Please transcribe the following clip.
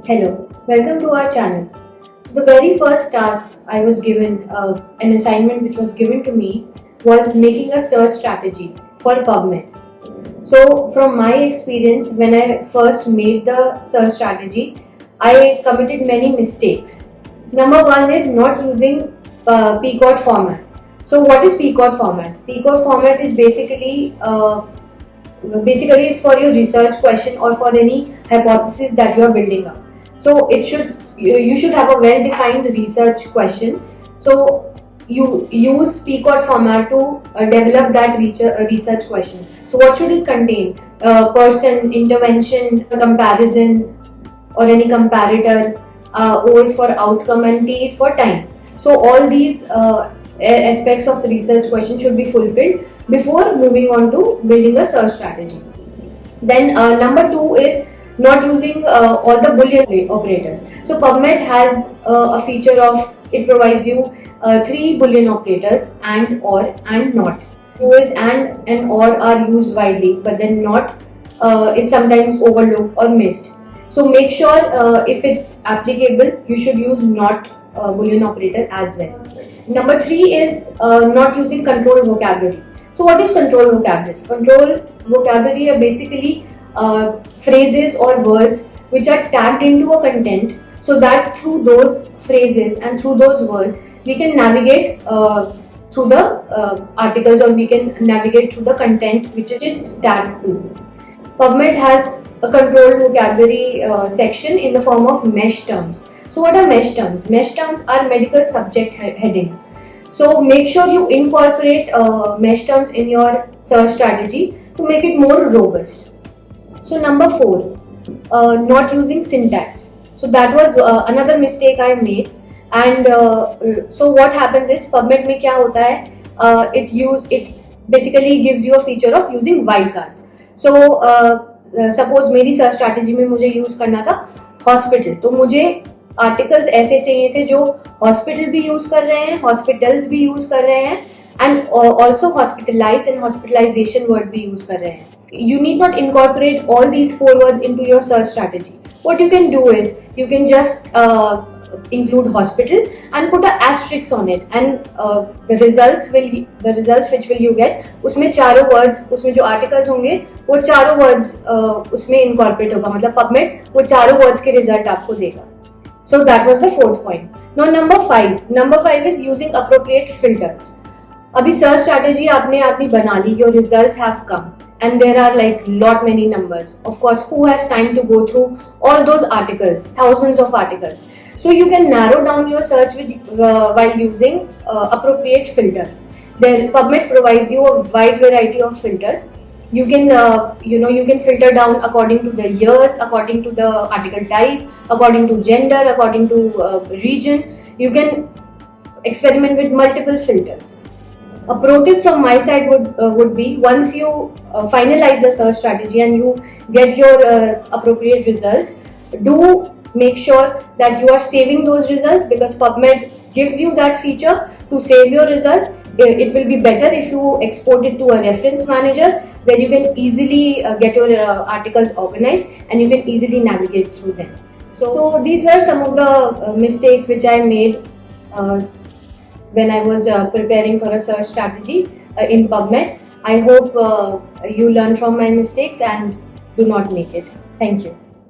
Hello, welcome to our channel. So the very first task I was given, an assignment which was given to me, was making a search strategy for PubMed. So from my experience, when I first made the search strategy, I committed many mistakes. Number one is not using PCOT format. So what is PCOT format? PCOT format is basically it's for your research question or for any hypothesis that you are building up. So you should have a well defined research question. So you use PCOT format to develop that research question. So what should it contain? Person, intervention, comparison, or any comparator. O is for outcome and T is for time. So all these aspects of research question should be fulfilled before moving on to building a search strategy. Then number two is not using all the Boolean operators. So PubMed has a feature of it provides you three Boolean operators: and, or, and not. Two is and or are used widely, but then not is sometimes overlooked or missed. So make sure if it's applicable, you should use not Boolean operator as well. Number three is not using control vocabulary. So what is control vocabulary? Control vocabulary are basically phrases or words which are tagged into a content, so that through those phrases and through those words we can navigate through the articles, or we can navigate through the content which is tagged to. PubMed has a controlled vocabulary section in the form of mesh terms. So what are mesh terms? Mesh terms are medical subject headings. So make sure you incorporate mesh terms in your search strategy to make it more robust. So number four, not using syntax. So that was another mistake I made. And so what happens is PubMed में क्या होता है? It basically gives you a feature of using wildcards. So suppose मेरी search strategy में मुझे use करना था hospital, तो मुझे आर्टिकल्स ऐसे चाहिए थे जो हॉस्पिटल भी यूज कर रहे हैं, हॉस्पिटल्स भी यूज कर रहे हैं, and also hospitalise and hospitalisation word भी यूज कर रहे हैं. You need not incorporate all these four words into your search strategy. What you can do is you can just include hospital and put an asterisk on it, and the results which will you get, उसमें चारों words, उसमें जो articles होंगे वो चारों words उसमें incorporate होगा, मतलब PubMed वो चारों words के result आपको देगा. So that was the fourth point. Now number five is using appropriate filters. अभी search strategy आपने अपनी बना ली, your results have come, and there are like lot many numbers. Of course, who has time to go through all those articles, thousands of articles? So you can narrow down your search while using appropriate filters. Then PubMed provides you a wide variety of filters. You can you can filter down according to the years, according to the article type, according to gender, according to region. You can experiment with multiple filters. A pro tip from my side would be, once you finalize the search strategy and you get your appropriate results, do make sure that you are saving those results, because PubMed gives you that feature to save your results. It will be better if you export it to a reference manager where you can easily get your articles organized and you can easily navigate through them. So these were some of the mistakes which I made when I was preparing for a search strategy in PubMed. I hope you learn from my mistakes and do not make it. Thank you.